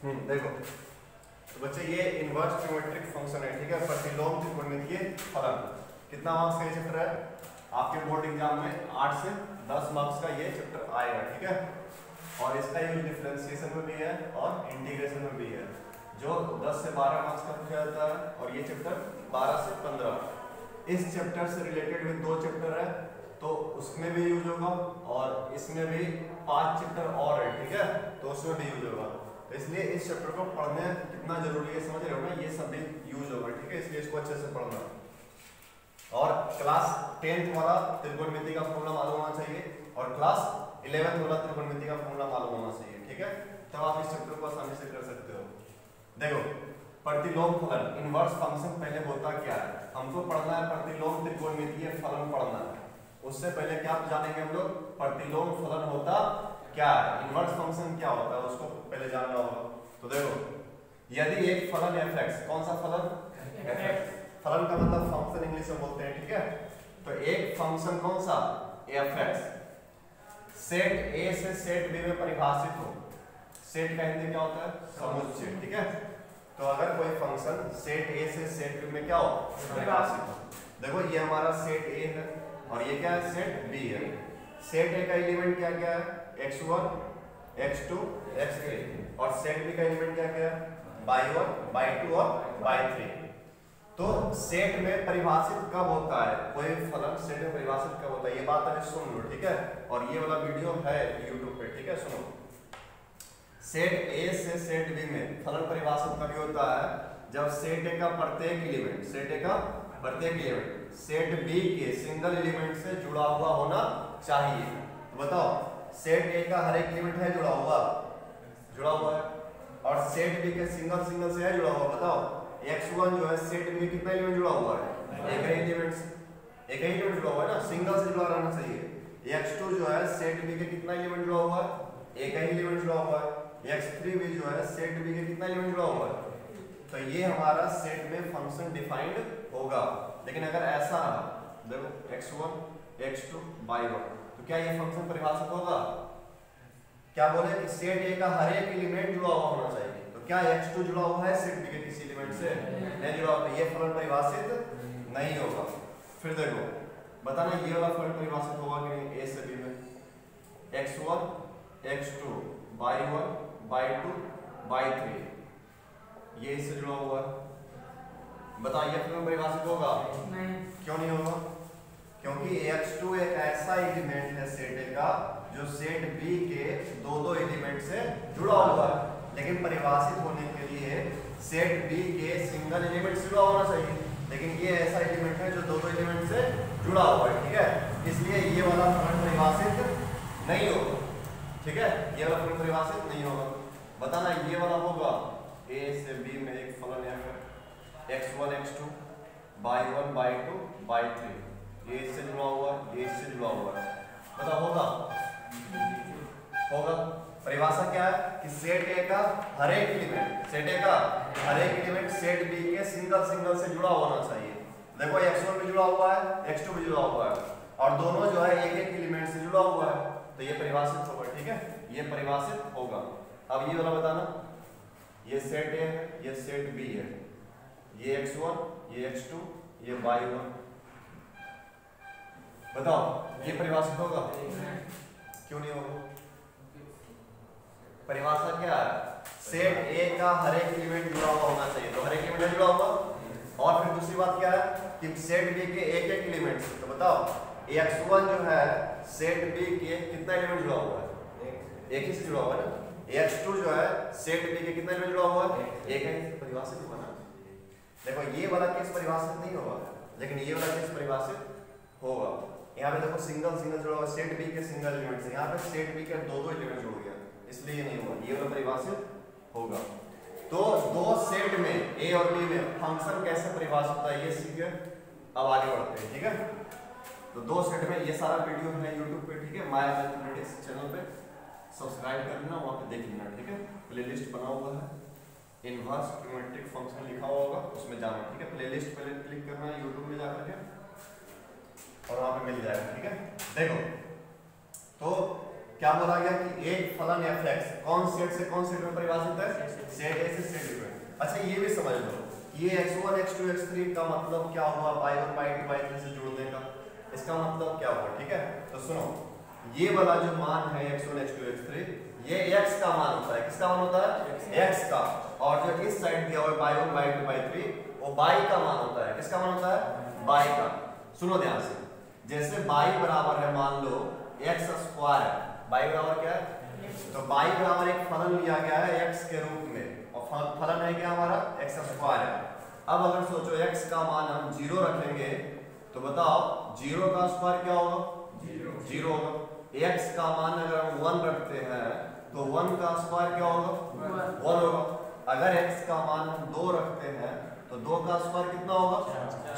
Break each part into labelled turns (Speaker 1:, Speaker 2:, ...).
Speaker 1: देखो तो बच्चे ये इनवर्स ट्रिग्नोमेट्रिक फंक्शन है, ठीक है, प्रतिलोम त्रिकोणमितीय फलन। कितना मार्क्स का ये चैप्टर है? आपके बोर्ड एग्जाम में 8 से 10 मार्क्स का ये चैप्टर आएगा, ठीक है। और इसका यूज डिफरेंशिएशन में भी है और इंटीग्रेशन में भी है, जो 10 से 12 मार्क्स का पूछा जाता है, और ये चैप्टर 12 से 15। इस चैप्टर से रिलेटेड भी 2 चैप्टर है, तो उसमें भी यूज होगा, और इसमें भी 5 चैप्टर और है, ठीक है, तो उसमें भी यूज होगा। तो इसलिए इस चैप्टर को पढ़ने कितना जरूरी है समझ रहे हो ना, ये सब भी यूज होगा, ठीक है, इसलिए इसको अच्छे से पढ़ना। और क्लास 10th वाला त्रिकोणमिति का फॉर्मूला मालूम होना चाहिए, और क्लास 11th वाला त्रिकोणमिति का फॉर्मूला मालूम होना चाहिए, ठीक है, तब आप इस चैप्टर को आसानी से कर सकते हो। देखो प्रतिलोम फलन इनवर्स फंक्शन पहले होता क्या है, हमको पढ़ना है प्रतिलोम त्रिकोणमितीय फलन पढ़ना है। उससे पहले क्या जानेंगे हम लोग, प्रतिलोम फलन होता क्या है, इनवर्स फंक्शन क्या होता है, उसको पहले जानना होगा। तो देखो यदि एक फलन f(x), कौन सा फलन? f(x), फलन का मतलब फंक्शन इंग्लिश में बोलते हैं, ठीक है। तो एक फंक्शन कौन सा? f(x) सेट a से सेट b में परिभाषित हो। सेट का हिंदी क्या होता है? समुच्चय, ठीक है। तो अगर कोई फंक्शन सेट a से सेट b में क्या हो? परिभाषित हो। देखो ये हमारा सेट a है और ये क्या है? सेट b है। सेट a का एलिमेंट क्या क्या है? x1, x2, x3, और सेट b का एलिमेंट क्या क्या है? y1, y2 और y3। तो सेट में परिभाषित कब होता है कोई फलन? सेट में परिभाषित कब होता है, ये बात अभी सुन लो, ठीक है। और ये वाला वीडियो है YouTube पे, ठीक है, सुनो। सेट A से सेट B में फलन परिभाषित कभी होता है जब सेट A का प्रत्येक एलिमेंट, सेट A का प्रत्येक एलिमेंट सेट B के सिंगल एलिमेंट से जुड़ा हुआ होना चाहिए। तो बताओ सेट A का हर एक एलिमेंट है जुड़ा हुआ? जुड़ा हुआ है। और सेट B के सिंगल से है जुड़ा हुआ? बताओ x1 जो है सेट B कितना एलिमेंट जुड़ा हुआ है? एक ही एलिमेंट से, एक ही एलिमेंट जुड़ा हुआ है ना, सिंगल से जुड़ा रहना चाहिए। x2 जो है सेट B के कितना एलिमेंट जुड़ा हुआ है? एक ही एलिमेंट जुड़ा हुआ है। x3 भी जो है सेट B के कितना एलिमेंट जुड़ा हुआ है? तो ये हमारा सेट में फंक्शन डिफाइंड होगा। लेकिन अगर ऐसा देखो x1, x2, y1, तो क्या ये फंक्शन परिभाषित होगा? क्या बोले कि सेट A का हर एक एलिमेंट जुड़ा हुआ होना चाहिए। तो क्या x2 जुड़ा हुआ है सेट B के किसी एलिमेंट से? नहीं जुड़ा हुआ, तो ये फलन परिभाषित नहीं होगा। फिर देखो बताना ये वाला फलन परिभाषित होगा कि नहीं A से B में? x1, x2, y1, y2, y3, ये इससे जुड़ा हुआ है। बताइए फलन परिभाषित होगा? नहीं। क्यों नहीं होगा? क्योंकि x2 एक ऐसा एलिमेंट है सेट A का जो सेट B के दो एलिमेंट से जुड़ा हुआ है, लेकिन परिभाषित होने के लिए सेट B के सिंगल एलिमेंट से जुड़ा होना चाहिए, लेकिन ये ऐसा एलिमेंट है जो दो एलिमेंट से जुड़ा हुआ है, ठीक है, इसलिए ये वाला फलन परिभाषित नहीं होगा, ठीक है, ये वाला फलन परिभाषित नहीं होगा। बताना ये वाला होगा A से B में एक फलन है x1, x2, y1, y2, y3, ये इससे जुड़ा हुआ है, ये इससे जुड़ा हुआ है। बता होगा? होगा। परिभाषा क्या है कि सेट A का हर एक एलिमेंट, सेट A का हर एक एलिमेंट सेट B के सिंगल से जुड़ा होना चाहिए। देखो x1 भी जुड़ा हुआ है, x2 भी जुड़ा हुआ है, और दोनों जो है एक एलिमेंट से जुड़ा हुआ है, तो ये परिभाषित होगा, ठीक है, ये परिभाषित होगा। अब ये वाला बताना, ये सेट A है, ये सेट B है, ये x1, ये x2, ये y1, बताओ ये परिभाषित होगा? क्यों नहीं होगा? परिभाषा क्या है? सेट A का हर एक एलिमेंट जुड़ा हुआ होना चाहिए, तो हर एक एलिमेंट जुड़ा हुआ। और फिर दूसरी बात क्या है कि सेट B के एक एलिमेंट से, तो बताओ x1 जो है सेट B के कितना एलिमेंट जुड़ा हुआ है? एक ही से जुड़ा हुआ है ना। x2 जो है सेट B के कितना एलिमेंट जुड़ा हुआ है? एक ही। परिभाषित होगा ना। देखो ये वाला केस परिभाषित नहीं होगा, लेकिन ये वाला केस परिभाषित होगा। यहाँ पे देखो सिंगल जुड़ा हुआ सेट B के सिंगल एलिमेंट से, यहाँ पे सेट B के दो एलिमेंट जुड़ गया, इसलिए ये नहीं होगा, ये वाला परिभाषित होगा। तो दो सेट में A और B में फंक्शन कैसे परिभाषित होता है ये सीखे, अब आगे बढ़ते हैं, ठीक है। तो दो सेट में, ये सारा वीडियो है YouTube पे, ठीक है, माय मैथमेटिक्स चैनल पे सब्सक्राइब कर लेना, वहाँ पे देख लेना, ठीक है। प्लेलिस्ट बना हुआ है, इनवर्स ट्रिग्नोमेट्रिक फंक्शन लिखा हुआ होगा, उसमें जाना, ठीक है। प्लेलिस्ट पे क्लिक करना है YouTube में जाकर के, और वहाँ पे मिल जाएगा, ठीक है। देखो तो क्या बोला गया कि एक फलन fx कौन सेट से कौन सेट में परिभाषित है? सेट ए से सेट बी में। अच्छा ये भी समझ लो, ये x1 x2 x3 का मतलब क्या हुआ? y1 y2 y3 से जोड़ने का, इसका मतलब क्या हुआ? ठीक है, तो सुनो, ये वाला जो मान है x1 x2 x3 ये x का मान होता है। किसका मान होता है? x का। और जो इस साइड दिया हुआ है y1 y2 y3 वो y का मान होता है। किसका मान होता है? y का। सुनो ध्यान से, जैसे y बराबर है, मान लो x स्क्वायर है, y बराबर क्या है? तो y बराबर एक फलन लिया गया है x के रूप में, और फलन है क्या हमारा? x स्क्वायर है। अब अगर सोचो x का मान हम 0 रखेंगे तो बताओ 0 का स्क्वायर क्या होगा? 0 होगा। x का मान अगर हम 1 रखते हैं तो 1 का स्क्वायर क्या होगा? 1 होगा। अगर x का मान हम 2 रखते हैं तो 2 का स्क्वायर कितना होगा?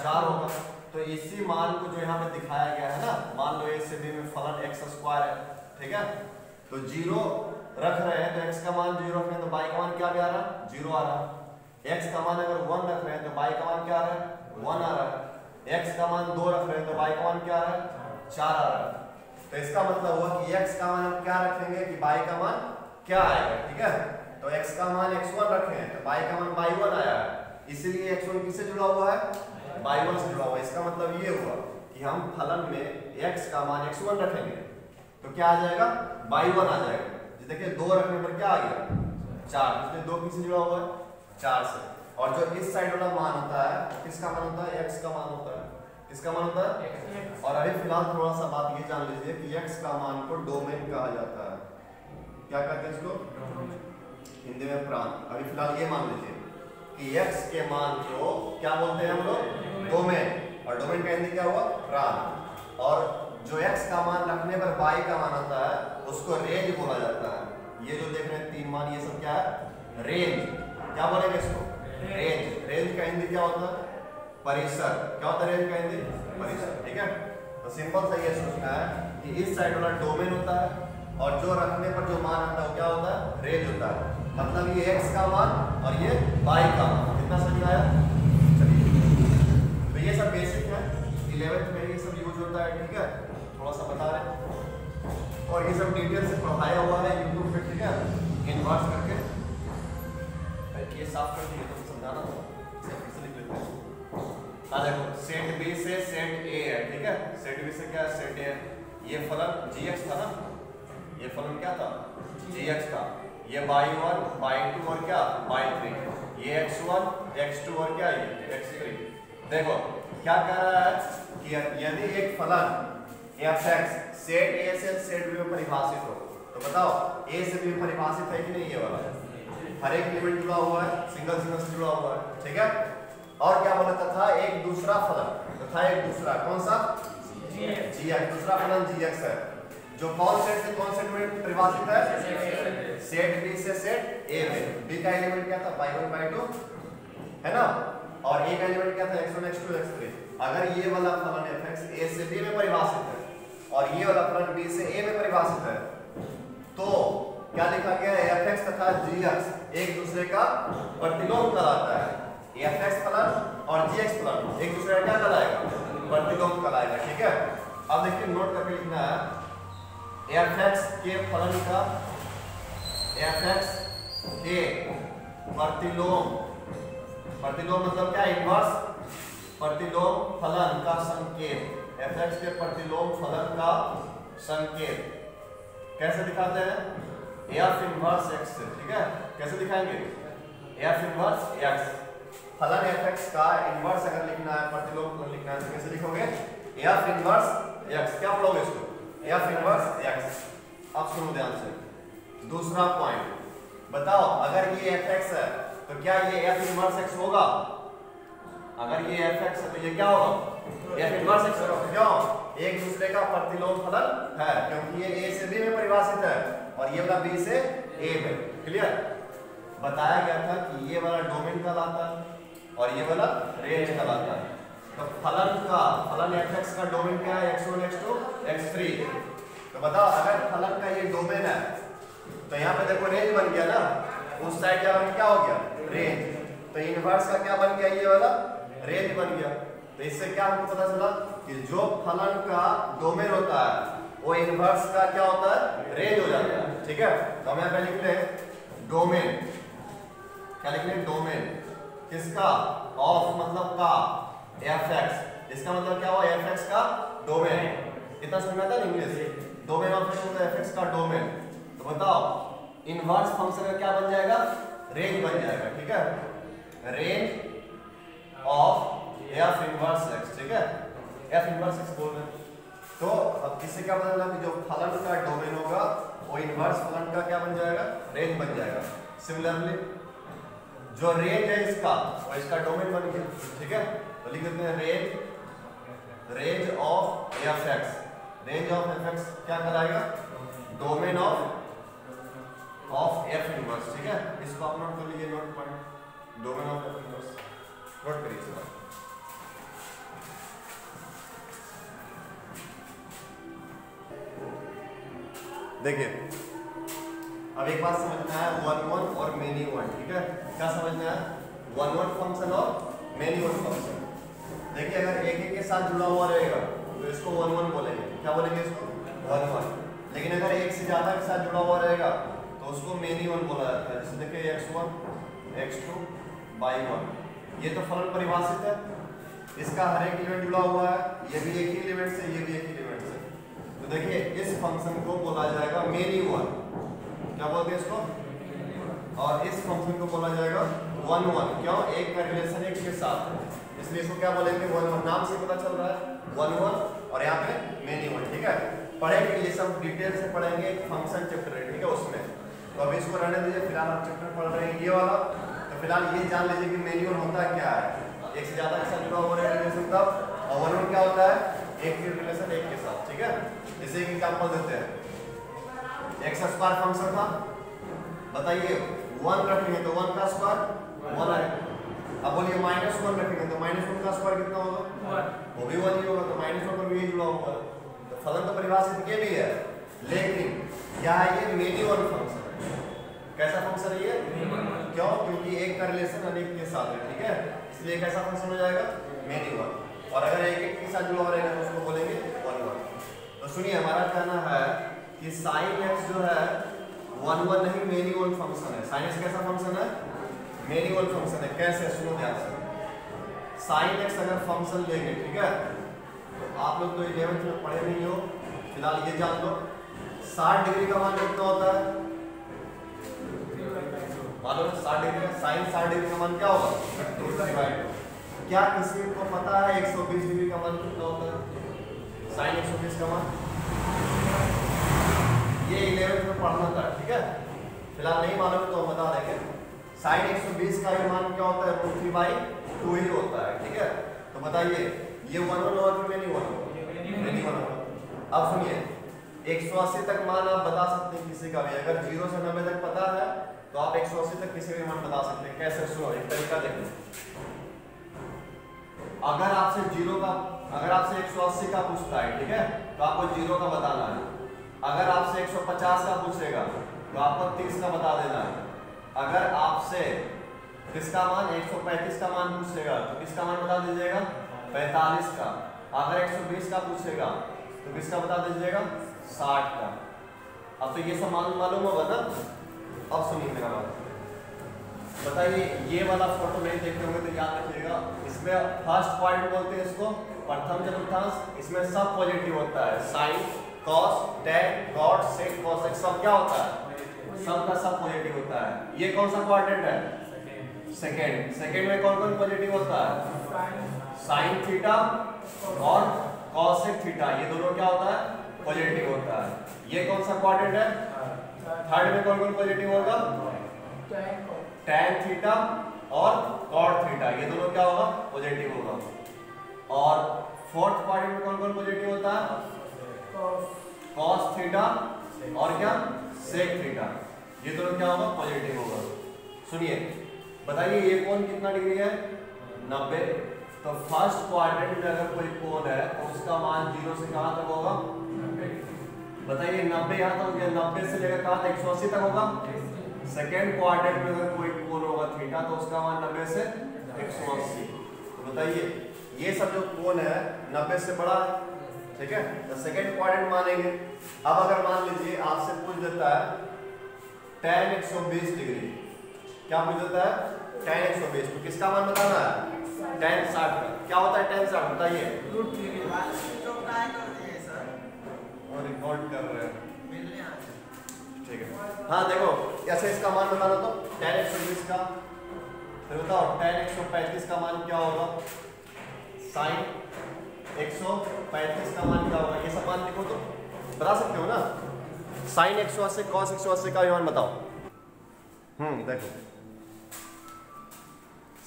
Speaker 1: 4 होगा। तो इसी मान को जो यहाँ पे दिखाया गया है ना, मान लो a से b में फलन x स्क्वायर है, ठीक है, तो 0 रख रहे हैं तो x का मान 0 रख रहे हैं तो y का मान क्या भी आ रहा है? 0 आ रहा है। x का मान अगर 1 रख रहे हैं तो y का मान क्या आ रहा है? 1 आ रहा है। x का मान 2 रख रहे हैं तो y का मान क्या आ रहा है? 4 आ रहा है। तो इसका मतलब हुआ कि x का मान हम क्या रखेंगे कि y का मान क्या आएगा, ठीक है। तो x का मान x1 रखे हैं तो y का मान y1 आया है, इसीलिए x1 किससे जुड़ा हुआ है? y1 से जुड़ा हुआ है। इसका मतलब ये हुआ कि हम फलन में x का मान x1 रखेंगे तो क्या आ जाएगा? y1 आ जाएगा। देखिए 2 रखने पर क्या आ गया? 4, इसलिए 2 किससे जुड़ा हुआ है? 4 से। और जो इस साइड वाला मान होता है किसका मान होता है? x का मान होता है। किसका मान होता है? और अभी फिलहाल थोड़ा सा बात ये जान लीजिए कि x का मान को डोमेन कहा जाता है। क्या कहते हैं इसको? हिंदी में प्रांत। अभी फिलहाल ये मान लीजिए कि x के मान को क्या बोलते हैं हम लोग? डोमेन। और डोमेन का हिंदी क्या हुआ? प्रांत। और जो x का मान रखने पर y का मान होता है उसको रेंज बोला जाता है। ये जो देख रहे हैं 3 मान, ये सब क्या है? रेंज। क्या बोलेंगे इसको? रेंज। रेंज का हिंदी क्या होता है? परिसर। क्या होता है रेंज का हिंदी? परिसर, ठीक है। तो सिंपल सा ये सोचना है कि इस साइड वाला डोमेन होता है और जो रखने पर जो मान आता है वो क्या होता है? रेंज होता है। मतलब ये x का मान और ये y का मान। कितना समझ आया? चलिए, तो ये सब बेसिक है, 11th में ये सब यूज होता है, ठीक है, थोड़ा सा बता रहे हैं। और ये सब डिटेल से पढ़ाया हुआ है YouTube पे, ठीक है, इनवर्स करके। ये साफ कर दिए तो समझाना था, फिर से लिख लेते हैं। आ देखो, सेट B से सेट A है, ठीक है, सेट B से क्या है? सेट A है। ये फलन gx था ना, ये फलन क्या था? gx था। ये y1 y2 और क्या? y3। ये x1 x2 और क्या? ये x3। देखो क्या कह रहा है कि यदि एक फलन fx सेट A से सेट B में परिभाषित हो तो बताओ A से B में परिभाषित है कि नहीं? ये वाला हर एक एलिमेंट जुड़ा हुआ है, सिंगल सिंगल से जुड़ा हुआ है, ठीक है। और क्या बोला था? एक दूसरा फलन तथा एक दूसरा कौन सा? gx। दूसरा फलन gx है जो कौन सेट से कौन सेट में परिभाषित है? सेट B से सेट A में। B का एलिमेंट क्या था? y1 y2 है ना, और A का एलिमेंट क्या था? x1 x2 x3। अगर ये वाला फलन fx A से B में परिभाषित है और ये वाला फलन B से A में परिभाषित है तो क्या लिखा गया है? fx तथा gx एक दूसरे का प्रतिलोम कहलाता है। fx फलन और gx फलन एक दूसरे का क्या कहलाएगा? प्रतिलोम कहलाएगा, ठीक है। अब देखिए नोट करके लिखना है fx के फलन का fx के प्रतिलोम, प्रतिलोम मतलब क्या? इनवर्स प्रतिलोम फलन का संकेत। fx के प्रतिलोम फलन का संकेत कैसे दिखाते हैं? f इनवर्स x से, ठीक है। कैसे दिखाएंगे? f inverse x। फलन fx का इनवर्स अगर लिखना है, प्रतिलोम फलन लिखना है तो कैसे लिखोगे? f inverse x। क्या पढ़ोगे इसको? f inverse x। अब सुनो ध्यान से, दूसरा पॉइंट बताओ, अगर ये fx है तो क्या ये f इनवर्स x होगा? अगर ये fx है तो ये क्या होगा? f इनवर्स x होगा। क्यों? एक दूसरे का प्रतिलोम फलन है, क्योंकि ये A से B में परिभाषित है और ये वाला B से A में। क्लियर? बताया गया था कि ये वाला डोमेन कहलाता है और ये वाला रेंज कहलाता है। तो फलन fx का डोमेन क्या है? x1 x2 x3। तो बताओ अगर फलन का ये डोमेन है तो यहाँ पे देखो रेंज बन गया ना, उस साइड क्या हो गया? रेंज। तो इनवर्स का क्या बन गया? ये वाला रेंज बन गया। तो इससे क्या हमको पता चला कि जो फलन का डोमेन होता है वो इनवर्स का क्या होता है, रेंज हो जाता है। ठीक है, तो हम यहाँ पे लिख लें डोमेन, क्या लिख लें, डोमेन किसका, ऑफ मतलब का, fx, इसका मतलब क्या हुआ, fx का डोमेन। इतना समझ में आता है इंग्लिश, डोमेन ऑफ fx का डोमेन। तो बताओ इनवर्स फंक्शन का क्या बन जाएगा, रेंज बन जाएगा। ठीक है, range of f inverse x। ठीक है, f इनवर्स x बोल रहे हैं, तो अब इससे क्या पता चला कि जो फलन का डोमेन होगा वो इनवर्स फलन का क्या बन जाएगा, रेंज बन जाएगा। सिमिलरली जो रेंज है इसका वो इसका डोमेन बन गया। ठीक है, तो लिख देते हैं range of fx, range of fx क्या कराएगा, डोमेन ऑफ f इनवर्स। ठीक है, इसको आप नोट कर लीजिए, note point, domain of f inverse note करिए इसको। देखिए अब एक बात समझना है, वन वन और मेनी वन। ठीक है, क्या समझना है, वन वन फंक्शन और मेनी वन फंक्शन। देखिए अगर एक एक के साथ जुड़ा हुआ रहेगा तो इसको वन वन बोलेंगे, क्या बोलेंगे इसको, वन वन। लेकिन अगर एक से ज्यादा के साथ जुड़ा हुआ रहेगा तो उसको मेनी वन बोला जाता है। जैसे देखिए x1 x2 बाई वन, ये तो फलन परिभाषित है, इसका हर एक एलिमेंट जुड़ा हुआ है, ये भी एक ही एलिमेंट से, ये भी एक ही एलिमेंट से। तो देखिए इस फंक्शन को बोला जाएगा मेनी वन, क्या बोलते हैं इसको, और इस फंक्शन को बोला जाएगा वन वन। क्यों, एक का रिलेशन एक के साथ है, इसलिए इसको क्या बोलेंगे, वन वन। नाम से पता चल रहा है वन वन, और यहाँ पे मेनी वन। ठीक है, पढ़ेंगे ये सब डिटेल से पढ़ेंगे, एक फंक्शन चैप्टर है। ठीक है, उसमें तो अभी इसको रहने दीजिए, फिलहाल आप चैप्टर पढ़ रहे हैं ये वाला। तो फिलहाल ये जान लीजिए कि मेनी वन होता क्या है, एक से ज्यादा के साथ जुड़ा हुआ रिलेशन का, और वन वन क्या होता है, एक के रिलेशन एक के साथ। ठीक है, जैसे एक एग्जांपल देते हैं, x स्क्वायर फंक्शन था, बताइए 1 रखेंगे तो 1 का स्क्वायर 1 आएगा। अब बोलिए -1 रखेंगे तो -1 का स्क्वायर कितना होगा, वो भी 1 ही होगा, तो -1 पर भी ये जुड़ा हुआ है। तो फलन तो परिभाषित ये भी है, लेकिन क्या है ये मेनी वन फंक्शन है। कैसा फंक्शन है ये, क्यों, क्योंकि एक का रिलेशन अनेक के साथ है। ठीक है, इसलिए कैसा फंक्शन हो जाएगा, मेनी वन। और अगर एक एक के साथ जुड़ा हुआ रहेगा तो उसको बोलेंगे वन वन। तो सुनिए हमारा कहना है कि sin x जो है वन वन नहीं, मेनी वन फंक्शन है। sin x कैसा फंक्शन है, मेनी वन फंक्शन है। कैसे, सुनो ध्यान से। sin x अगर फंक्शन लेंगे, ठीक है, तो आप लोग तो 11th में पढ़े नहीं हो, फिलहाल ये जान लो 60 डिग्री का मान कितना होता है, मालूम 60 डिग्री का, sin 60 डिग्री का मान क्या होगा, क्या किसी को पता है 120 डिग्री का मान कितना होता है, sin 120 का मान, ये 11th में पढ़ना था। ठीक है, फिलहाल नहीं मालूम तो हम बता देंगे। sin 120 का ये मान क्या होता है, √3/2 ही होता है। ठीक है, तो बताइए ये 1 1 होगा कि मेनी वन होगा, मेनी वन होगा। अब सुनिए 180 तक मान आप बता सकते हैं किसी का भी, अगर 0 से 90 तक पता है तो आप 180 तक किसी भी मान बता सकते हैं। कैसे, सुनो एक तरीका देखो, अगर आपसे 180 का पूछता है, ठीक है, तो आपको 0 का बताना है। अगर आपसे 150 का पूछेगा तो आपको 30 का बता देना है। अगर आपसे किसका मान 135 का मान पूछेगा तो किसका मान बता दीजिएगा, 45 का। अगर 120 का पूछेगा तो किसका बता दीजिएगा, 60 का। अब तो ये सब मालूम होगा ना। अब सुनिए मेरा बात, बताइए ये वाला फोटो नहीं देखते होंगे तो याद रखिएगा, इसमें फर्स्ट पॉइंट बोलते हैं इसको, प्रथम चतुर्थांश। इसमें सब पॉजिटिव होता है, साइन, कॉस, टैन, कॉट, सेक, कॉसेक, सब क्या होता है, सब का सब पॉजिटिव होता है। ये कौन सा क्वाड्रेंट है, सेकंड। सेकंड में कौन कौन पॉजिटिव होता है, साइन थीटा और कॉसेक थीटा, ये दोनों क्या होता है, पॉजिटिव होता है। ये कौन सा क्वाड्रेंट है, थर्ड में कौन कौन पॉजिटिव होगा, टैन थीटा और कॉट थीटा, ये दोनों क्या होगा, पॉजिटिव होगा। और फोर्थ क्वाड्रेंट में कौन कौन पॉजिटिव होता है, कॉस थीटा और क्या, सेक थीटा, ये दोनों क्या होगा, पॉजिटिव होगा। सुनिए बताइए ये कोण कितना डिग्री है, 90। तो फर्स्ट क्वाड्रेंट में अगर कोई कोण है तो उसका मान 0 से कहां तक होगा, बताइए 90 यहाँ तक हो गया, 90 से लेकर कहां तक, 180 तक होगा। सेकेंड क्वाड्रेंट में अगर कोई कोण होगा थीटा तो उसका मान 90 से 180। तो बताइए ये सब जो कोण है 90 से बड़ा है, ठीक है, तो सेकंड क्वाड्रेंट मानेंगे। अब अगर मान लीजिए आपसे पूछ देता है tan 120 डिग्री, क्या पूछ देता है tan 120, तो किसका मान बताना है, tan 60 का। क्या होता है tan 60 बताइए, और रिकॉर्ड कर रहे हैं, ठीक है। हाँ देखो ऐसे इसका मान बताना, तो tan 120 का, फिर बताओ tan 135 का मान क्या होगा, sin 135 का मान क्या होगा, ये सब मान लिखो तो बता सकते हो ना। sin 180 cos 180 का मान बताओ। देखो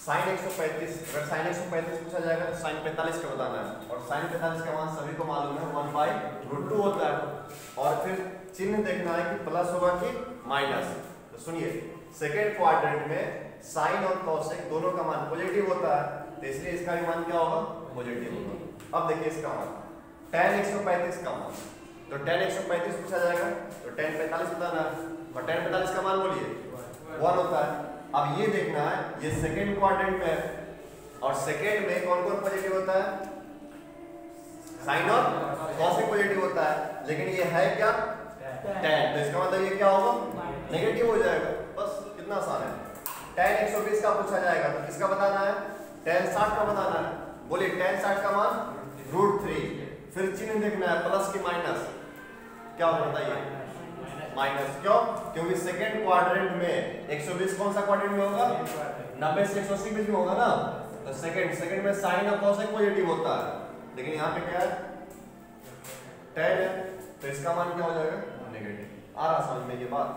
Speaker 1: sin 135, अगर sin 135 पूछा जाएगा तो sin 45 का बताना है, और sin 45 का मान सभी को मालूम है 1/√2 होता है। और फिर चिन्ह देखना है कि प्लस होगा कि माइनस। तो सुनिए सेकेंड क्वाड्रेंट में sin और cosec दोनों का मान पॉजिटिव होता है, तो इसलिए इसका भी मान क्या होगा, पॉजिटिव होगा। अब देखिए इसका मान tan 135 का मान, तो tan 135 पूछा जाएगा तो tan 45 बताना है, और tan 45 का मान बोलिए 1 होता है। अब ये देखना है ये सेकेंड क्वाड्रेंट में है, और सेकेंड में कौन कौन पॉजिटिव होता है, साइन और कॉसेक पॉजिटिव होता है, लेकिन ये है क्या tan, तो इसका मतलब ये क्या होगा, नेगेटिव हो जाएगा। बस कितना आसान है। tan 120 का पूछा जाएगा तो किसका बताना है, tan 60 का बताना है। बोलिए tan 60 का मान √3, फिर चिन्ह देखना है प्लस की माइनस, क्या होगा बताइए, माइनस। क्यों, क्योंकि सेकेंड क्वाड्रेंट में 120 कौन सा क्वाड्रेंट में होगा, 90 से 180 बीच में होगा ना, तो सेकेंड में साइन और कॉसेक पॉजिटिव होता है, लेकिन यहाँ पे क्या है, tan है, तो इसका मान क्या हो जाएगा, नेगेटिव। आ रहा समझ में ये बात,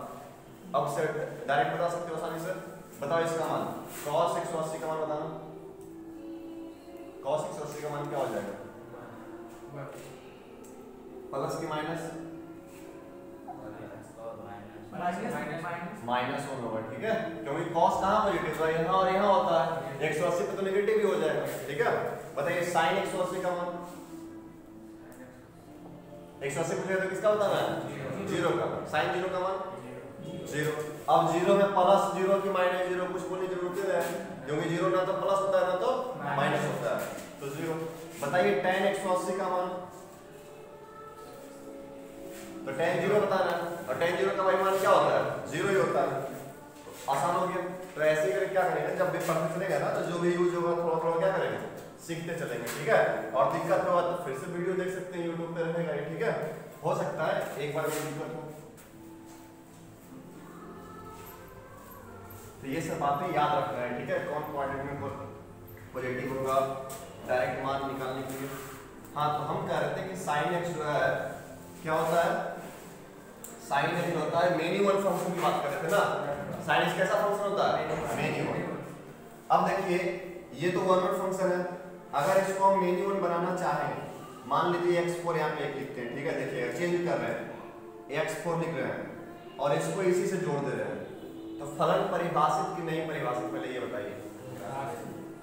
Speaker 1: अब से डायरेक्ट बता सकते हो आसानी से। बताओ इसका मान cos 180 का मान बताना, cos 180 का मान क्या हो जाएगा, प्लस की माइनस, माइनस होगा, ठीक है, क्योंकि cos कहाँ पॉजिटिव है, यहाँ और यहाँ होता है, 180 पे तो नेगेटिव ही हो जाएगा, ठीक है। बताइए sin 180 का मान, 180 पूछे तो किसका बताना है, 0 का, sin 0 का मान 0। अब 0 में प्लस 0 की माइनस 0 कुछ बोलने की जरूरत है, क्योंकि 0 ना तो प्लस होता है ना तो माइनस होता है, तो 0। बताइए tan 180 का मान, तो tan 0 बताना है, और tan 0 का भाई मान क्या होता है, 0 ही होता है, आसान हो गया। तो ऐसे करके क्या करेंगे, जब भी पढ़ते चलेगा ना तो जो भी यूज होगा थोड़ा थोड़ा क्या करेंगे, सीखते चलेंगे, ठीक है। और दिक्कत होगा तो फिर से वीडियो देख सकते हैं, यूट्यूब पे रहेगा, ठीक है। हो सकता है एक बार में दिक्कत हो, तो ये सब बातें याद रखना है, ठीक है। कौन क्वाड्रेंट में पॉजिटिव होगा, डायरेक्ट मान निकालने के लिए। हाँ, तो हम कह रहे थे कि sin x जो है क्या होता है, sin x होता है मेन इवन फंक्शन की बात कर रहे थे ना, sin x कैसा फंक्शन होता है, मेन इवन। अब देखिए ये तो वन वर्ड फंक्शन है, अगर इसको हम मेन इवन बनाना चाहें, मान लीजिए x4 यहाँ पे एक लिखते हैं, ठीक है, देखिए चेंज कर रहे हैं, x4 लिख रहे हैं और इसको इसी से जोड़ दे रहे हैं, तो फलन परिभाषित की नहीं परिभाषित, पहले ये बताइए।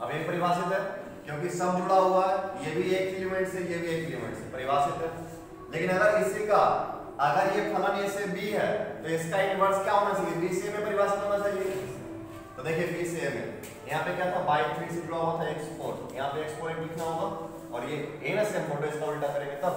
Speaker 1: अब एक परिभाषित है क्योंकि सब जुड़ा हुआ है, ये भी एक एलिमेंट से ये भी एक एलिमेंट से परिभाषित है। लेकिन अगर इसी का अगर ये फलन a से b है तो इसका इनवर्स क्या होना चाहिए, b से a में परिभाषित होना चाहिए। तो देखिए b से a में यहाँ पे क्या था, बाई 3 से जुड़ा हुआ था x4, यहाँ पे x4 लिखना होगा, और ये a ना से हम फोटो इसका उल्टा करेंगे तब